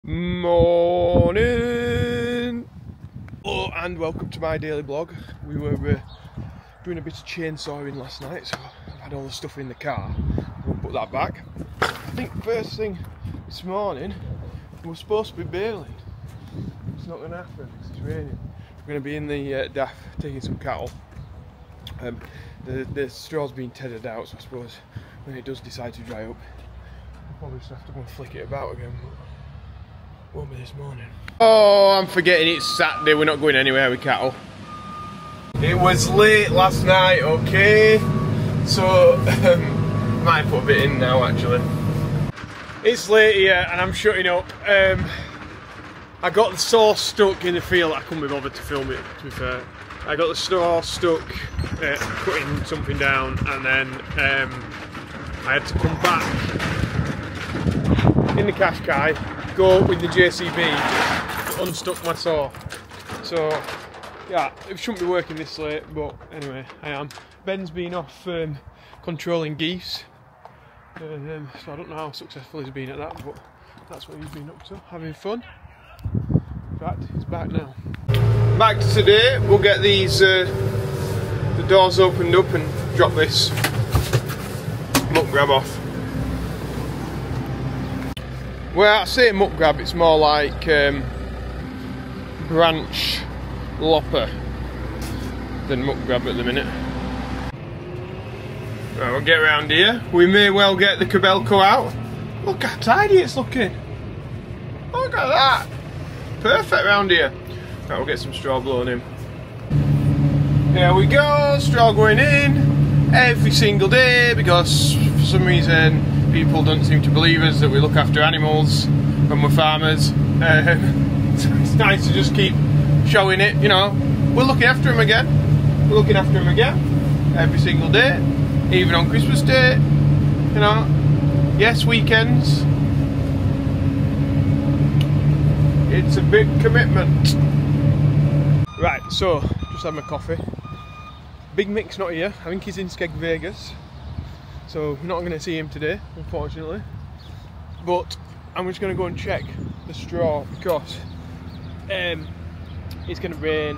Morning! Oh, and welcome to my daily blog. We were doing a bit of chainsawing last night, so I've had all the stuff in the car. We'll put that back. I think first thing this morning, we're supposed to be baling. It's not going to happen because it's raining. We're going to be in the DAF taking some cattle. The straw's been tethered out, so I suppose when it does decide to dry up, we'll probably just have to go and flick it about again. Won't be this morning. Oh, I'm forgetting it's Saturday. We're not going anywhere with cattle. It was late last night, okay? So, might put a bit in now actually. It's late here and I'm shutting up. I got the saw stuck in the field. I couldn't be bothered to film it, to be fair. I got the saw stuck cutting something down, and then I had to come back in the Qashqai, go with the JCB to unstuck my saw. So yeah, it shouldn't be working this late, but anyway, I am. Ben's been off controlling geese, so I don't know how successful he's been at that, but that's what he's been up to, having fun. In fact, he's back now. Back to today, we'll get these the doors opened up and drop this muck grab off. Well, I say muck grab, it's more like branch lopper than muck grab at the minute. Right, we'll get around here. We may well get the Kobelco out. Look how tidy it's looking. Look at that. Perfect round here. Right, we'll get some straw blown in. Here we go, straw going in every single day because for some reason people don't seem to believe us that we look after animals when we're farmers. So it's nice to just keep showing it, you know. We're looking after them again. We're looking after them again every single day, even on Christmas Day, you know. Yes, weekends. It's a big commitment. Right, so just had my coffee. Big Mick's not here. I think he's in Skeg Vegas, so we're not going to see him today, unfortunately. But I'm just going to go and check the straw because it's going to rain,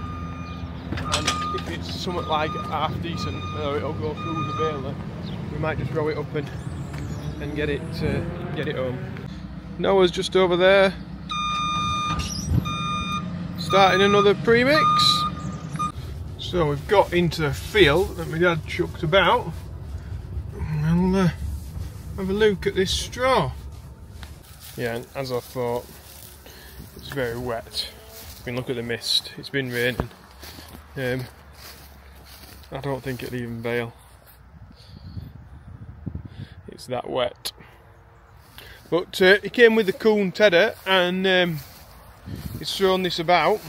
and if it's somewhat like half decent, it'll go through the baler. We might just row it up and get it home. Noah's just over there, starting another premix. So we've got into the field that my dad chucked about. We'll have a look at this straw. Yeah, and as I thought, it's very wet. I mean, look at the mist. It's been raining. I don't think it'll even bale. It's that wet. But he came with the coon tedder, and he's thrown this about.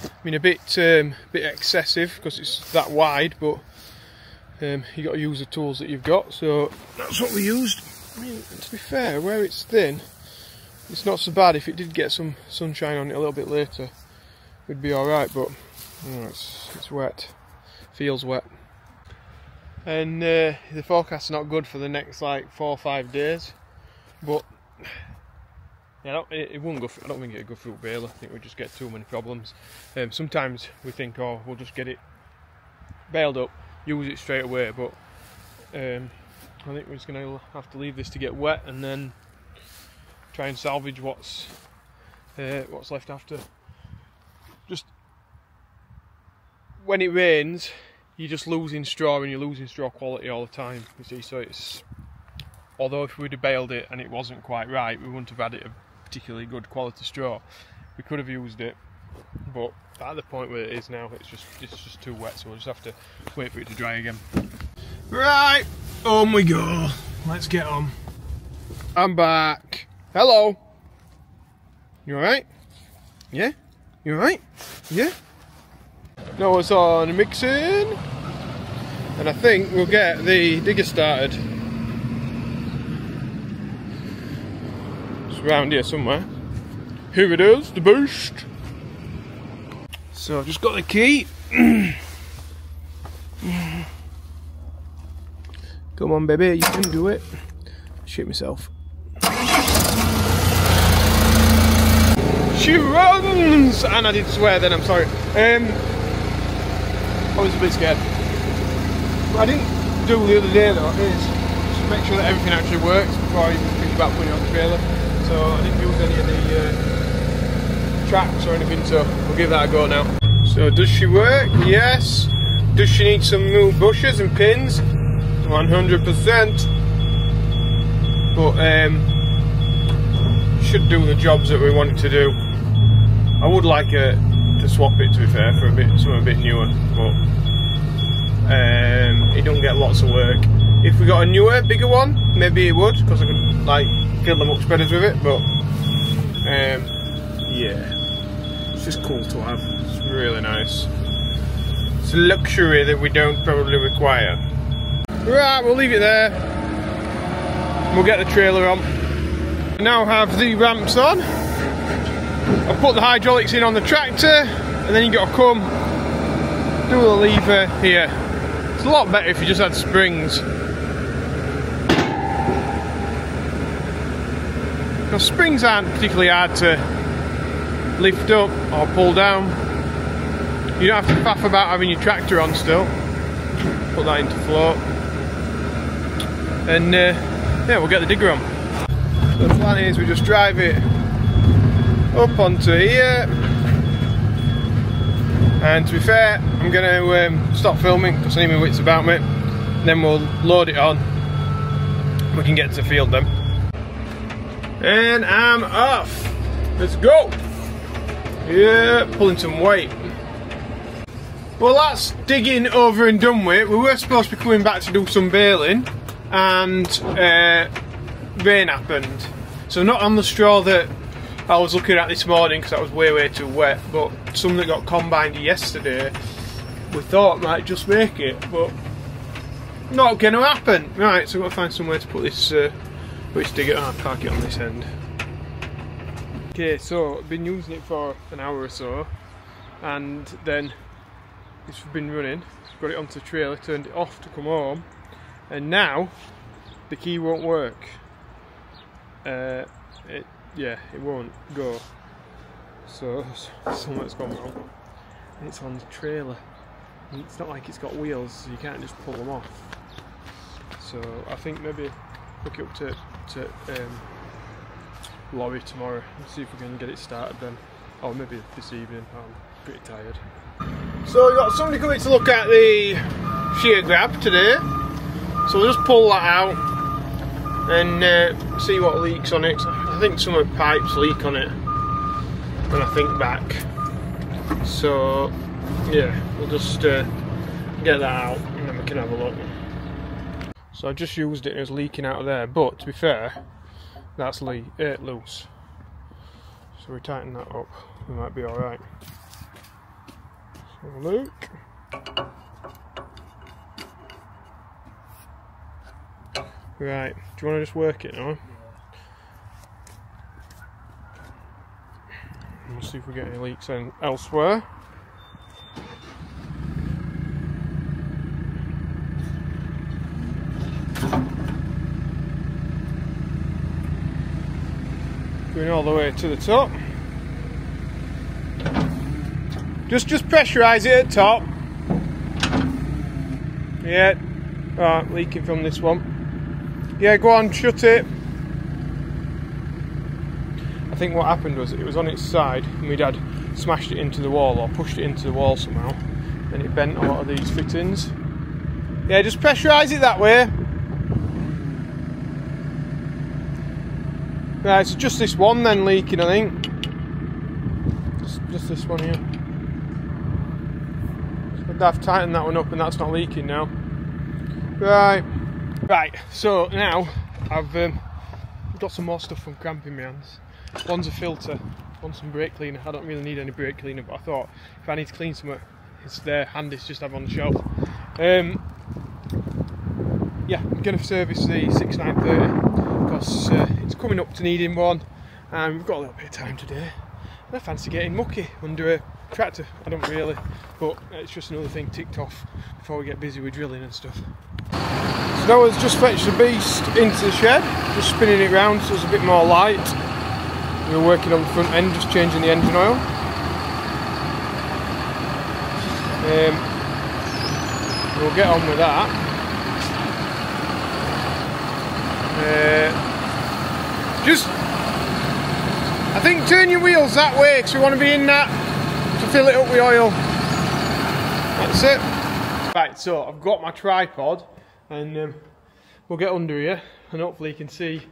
I mean, a bit excessive because it's that wide, but you got to use the tools that you've got, so that's what we used. I mean, to be fair, where it's thin, it's not so bad. If it did get some sunshine on it a little bit later, we'd be alright, but you know, it's wet, feels wet. And the forecast's not good for the next like 4 or 5 days, but yeah, it won't go. I don't think it'll go through baler. I think we just get too many problems. Sometimes we think, oh, we'll just get it baled up, use it straight away, but I think we're just going to have to leave this to get wet and then try and salvage what's left after. Just when it rains, you're just losing straw, and you're losing straw quality all the time, you see. So it's, although if we'd have baled it and it wasn't quite right, we wouldn't have had it a particularly good quality straw. We could have used it, but at the point where it is now, it's just too wet, so we'll just have to wait for it to dry again. Right, on we go. Let's get on. I'm back. Hello. You alright? Yeah? You alright? Yeah? Noah's on mixing, and I think we'll get the digger started. It's around here somewhere. Here it is, the boost. So I've just got the key. Come on, baby, you can do it. Shit myself. she runs! And I did swear then, I'm sorry. I was a bit scared. What I didn't do the other day though is just make sure that everything actually works before I even think about putting it on the trailer. So I didn't use any of the tracks or anything, so we'll give that a go now. So does she work? Yes. Does she need some new bushes and pins? 100%. But should do the jobs that we want it to do. I would like to swap it, to be fair, for something a bit newer, but it don't get lots of work. If we got a newer, bigger one, maybe it would, because I could like kill the muck spreaders with it. But yeah, it's just cool to have. It's really nice. It's a luxury that we don't probably require. Right, we'll leave it there. We'll get the trailer on. I now have the ramps on. I'll put the hydraulics in on the tractor, and then you got to come do the lever here. It's a lot better if you just had springs. Because springs aren't particularly hard to lift up or pull down. You don't have to faff about having your tractor on still. Put that into float. And yeah, we'll get the digger on. So the plan is we just drive it up onto here. And to be fair, I'm going to stop filming because I need my wits about me. Then we'll load it on. We can get to the field then. And I'm off. Let's go. Yeah, pulling some weight. Well, that's digging over and done with. We were supposed to be coming back to do some baling, and rain happened. So not on the straw that I was looking at this morning because that was way too wet, but some that got combined yesterday we thought might just make it, but not going to happen. Right, so we've got to find somewhere to put this which digger. I'll park it on this end. Okay, so I've been using it for an hour or so, and then it's been running. Got it onto the trailer, turned it off to come home, and now the key won't work. Yeah, it won't go. So something's gone wrong. And it's on the trailer. And it's not like it's got wheels, so you can't just pull them off. So I think maybe hook it up to lorry tomorrow and see if we can get it started then. Or maybe this evening. I'm pretty tired. So we've got somebody coming to look at the shear grab today. So we'll just pull that out and see what leaks on it. I think some of the pipes leak on it when I think back. So yeah, we'll just get that out and then we can have a look. So I just used it and it was leaking out of there, but to be fair, that's loose. So we tighten that up, we might be alright. Have a look. Right, do you want to just work it now? We'll see if we get any leaks in elsewhere. Going all the way to the top. Just pressurise it at top. Yeah, right, leaking from this one. Yeah, go on, shut it. I think what happened was it was on its side and my dad smashed it into the wall or pushed it into the wall somehow and it bent a lot of these fittings. Yeah, just pressurise it that way. Right, so just this one then leaking, I think. Just this one here. So I've tightened that one up and that's not leaking now. Right, so now I've got some more stuff from cramping my hands. One's a filter, one's some brake cleaner. I don't really need any brake cleaner, but I thought if I need to clean something, it's there handy to just have on the shelf. Yeah, I'm going to service the 6930 because it's coming up to needing one and we've got a little bit of time today. And I fancy getting mucky under a tractor. I don't really, but it's just another thing ticked off before we get busy with drilling and stuff. So now let's just fetch the beast into the shed, just spinning it round so it's a bit more light. we're working on the front end, just changing the engine oil. We'll get on with that. I think turn your wheels that way because we want to be in that to fill it up with oil. That's it. Right, so I've got my tripod and we'll get under here and hopefully you can see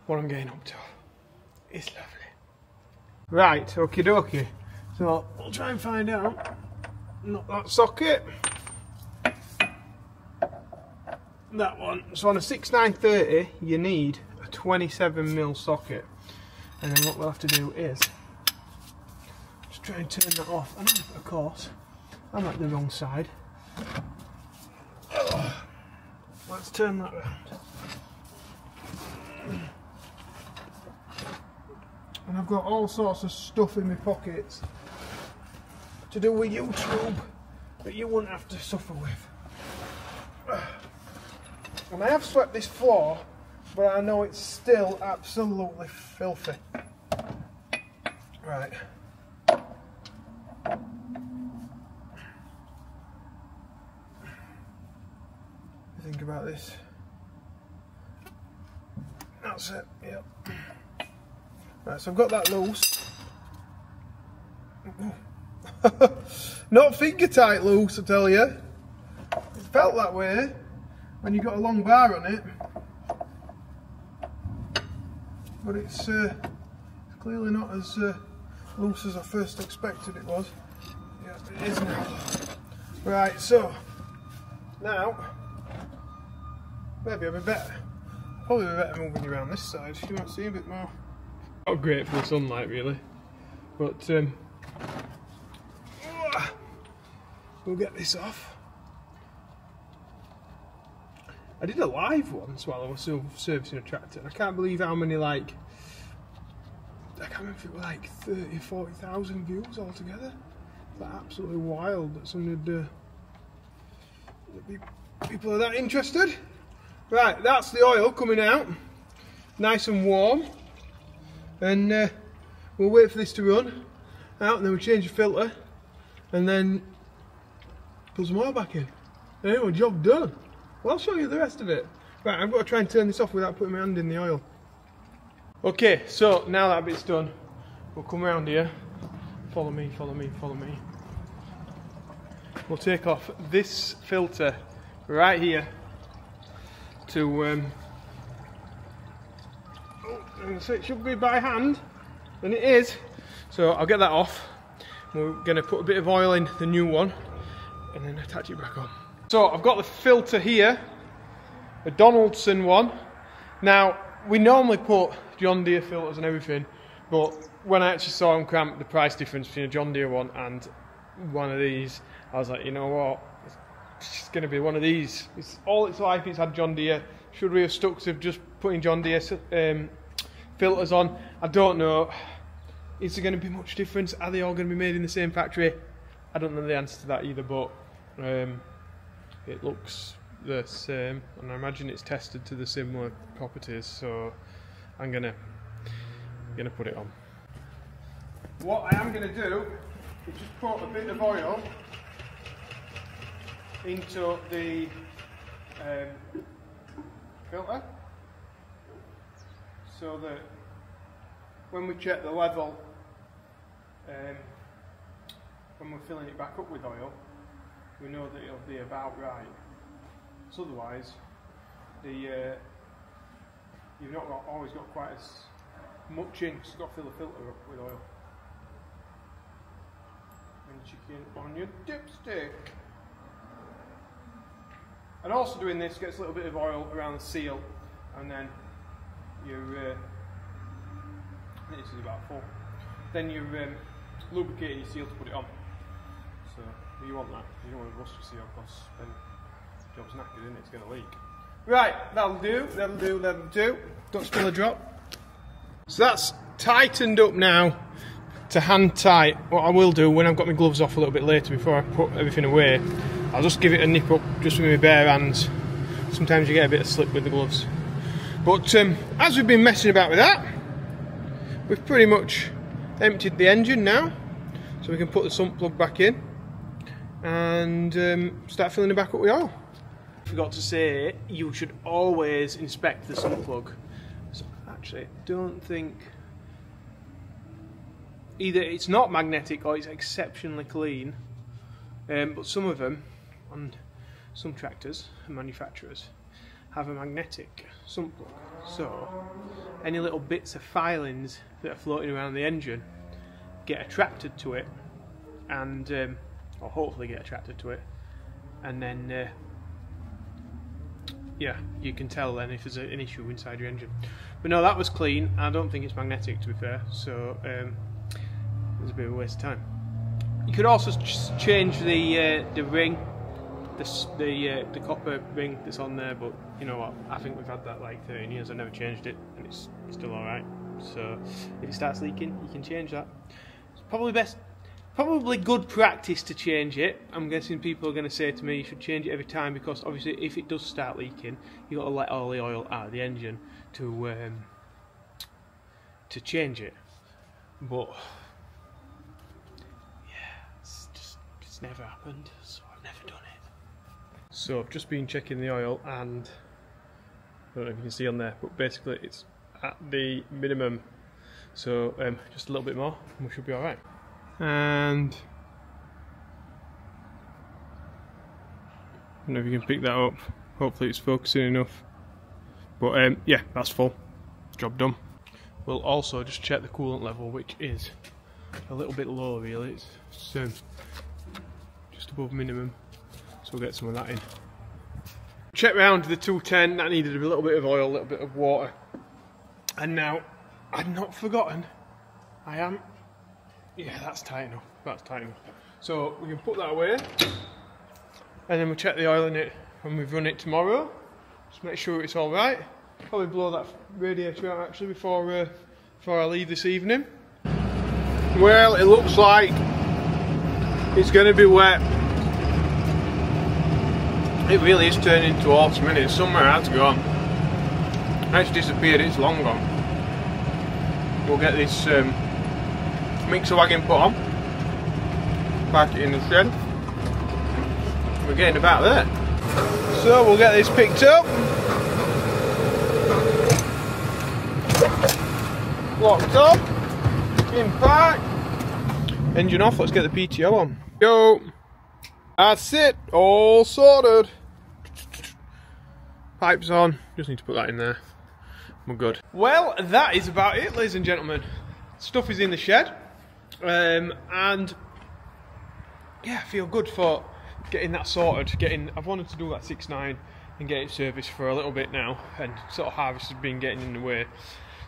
what I'm getting up to. It's lovely. Right, okie dokie. So we'll try and find out. Not that socket. That one. So on a 6930 you need a 27mm socket. And then what we'll have to do is just try and turn that off. And of course, I'm at the wrong side. Oh, let's turn that around. And I've got all sorts of stuff in my pockets to do with YouTube that you wouldn't have to suffer with. And I have swept this floor, but I know it's still absolutely filthy. Right. Think about this. That's it, yep. Right, so I've got that loose. Not finger tight loose, I tell you. It felt that way when you got a long bar on it. But it's clearly not as loose as I first expected it was. Yeah, it is now. Right, so now maybe I'll be better. Probably be better moving you around this side. You might see a bit more. Not great for the sunlight, really, but we'll get this off. I did a live once while I was servicing a tractor, and I can't believe how many, like, I can't remember if it were like 30,000 or 40,000 views altogether. Like, absolutely wild that somebody people are that interested. Right, that's the oil coming out, nice and warm, and we'll wait for this to run out, and then we'll change the filter, and then put some oil back in. Anyway, job done. Well, I'll show you the rest of it. Right, I've got to try and turn this off without putting my hand in the oil. Okay, so now that bit's done, we'll come around here. Follow me, follow me, follow me. We'll take off this filter right here to so it should be by hand, and it is. So I'll get that off. We're going to put a bit of oil in the new one and then attach it back on. So I've got the filter here, a Donaldson one. Now we normally put John Deere filters and everything, but when I actually saw on Cramp the price difference between a John Deere one and one of these, I was like, you know what, it's going to be one of these. It's all its life it's had John Deere. Should we have stuck to just putting John Deere filters on? I don't know. Is there going to be much difference? Are they all going to be made in the same factory? I don't know the answer to that either, but it looks the same, and I imagine it's tested to the similar properties, so I'm gonna put it on. What I am going to do is just put a bit of oil into the filter, so that when we check the level, when we're filling it back up with oil, we know that it'll be about right. So otherwise, you've not always got quite as much in, because you've got to fill the filter up with oil. And chicken on your dipstick. And also doing this gets a little bit of oil around the seal, and then you I think this is about full. Then you lubricate your seal to put it on. So you want that. You don't want to rust your seal, because then the job's knackered, isn't it? It's going to leak. Right, that'll do. That'll do. That'll do. Don't spill a drop. So that's tightened up now to hand tight. What I will do when I've got my gloves off a little bit later, before I put everything away, I'll just give it a nip up just with my bare hands. Sometimes you get a bit of slip with the gloves. But as we've been messing about with that, we've pretty much emptied the engine now, so we can put the sump plug back in and start filling it back up with oil. Forgot to say, you should always inspect the sump plug. So actually, I don't think either it's not magnetic or it's exceptionally clean, but some of them, on some tractors and manufacturers, have a magnetic sump plug. So any little bits of filings that are floating around the engine get attracted to it, and or hopefully get attracted to it, and then yeah, you can tell then if there's an issue inside your engine. But no, that was clean. I don't think it's magnetic, to be fair, so it's a bit of a waste of time. You could also change the ring, the copper ring that's on there, but you know what, I think we've had that like 13 years, I've never changed it and it's still alright. So if it starts leaking, you can change that. It's probably good practice to change it. I'm guessing people are going to say to me you should change it every time, because obviously if it does start leaking, you've got to let all the oil out of the engine to change it. But yeah, it's never happened, so I've never done it. So I've just been checking the oil, and I don't know if you can see on there, but basically it's at the minimum, so just a little bit more and we should be alright. And I don't know if you can pick that up, hopefully it's focusing enough, but yeah, that's full, job done. We'll also just check the coolant level, which is a little bit low really, it's just above minimum, so we'll get some of that in. Check round the 210, that needed a little bit of oil, a little bit of water, and now I've not forgotten, yeah, that's tight enough, that's tight enough. So we can put that away, and then we'll check the oil in it when we've run it tomorrow, just make sure it's alright. Probably blow that radiator out actually before I leave this evening. Well, it looks like it's going to be wet. It really is turning into autumn, isn't it? Summer has gone. It's disappeared, it's long gone. We'll get this mixer wagon put on, park it in the shed. We're getting about there. So we'll get this picked up, locked up, in park, engine off, let's get the PTO on. Go! That's it, all sorted. Pipes on, just need to put that in there. We're good. Well, that is about it, ladies and gentlemen. Stuff is in the shed, and yeah, I feel good for getting that sorted. I've wanted to do that 6.9 and get it serviced for a little bit now, and sort of harvest has been getting in the way.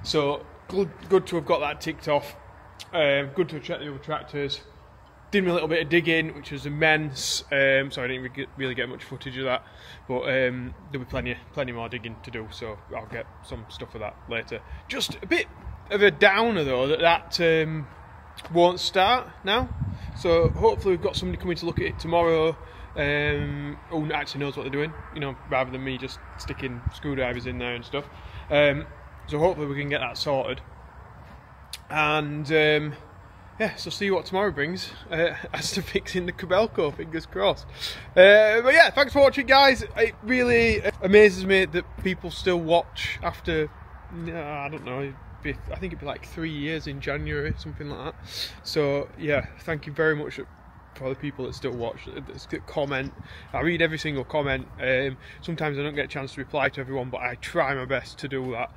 So good to have got that ticked off. Good to have checked the other tractors. Did me a little bit of digging, which was immense. So I didn't really get much footage of that, but there'll be plenty more digging to do. So I'll get some stuff of that later. Just a bit of a downer though that won't start now. So hopefully we've got somebody coming to look at it tomorrow who actually knows what they're doing, you know, rather than me just sticking screwdrivers in there and stuff. So hopefully we can get that sorted, and yeah, so see what tomorrow brings as to fixing the Kobelco, fingers crossed. But yeah, thanks for watching, guys. It really amazes me that people still watch after, I don't know, I think it'd be like 3 years in January, something like that. So yeah, thank you very much for the people that still watch, that comment. I read every single comment. Sometimes I don't get a chance to reply to everyone, but I try my best to do that.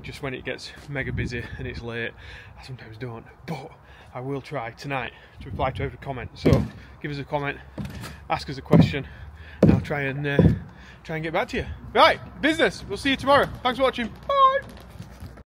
Just when it gets mega busy and it's late, I sometimes don't, but I will try tonight to reply to every comment. So give us a comment, ask us a question, and I'll try and get back to you. Right, business. We'll see you tomorrow. Thanks for watching. Bye.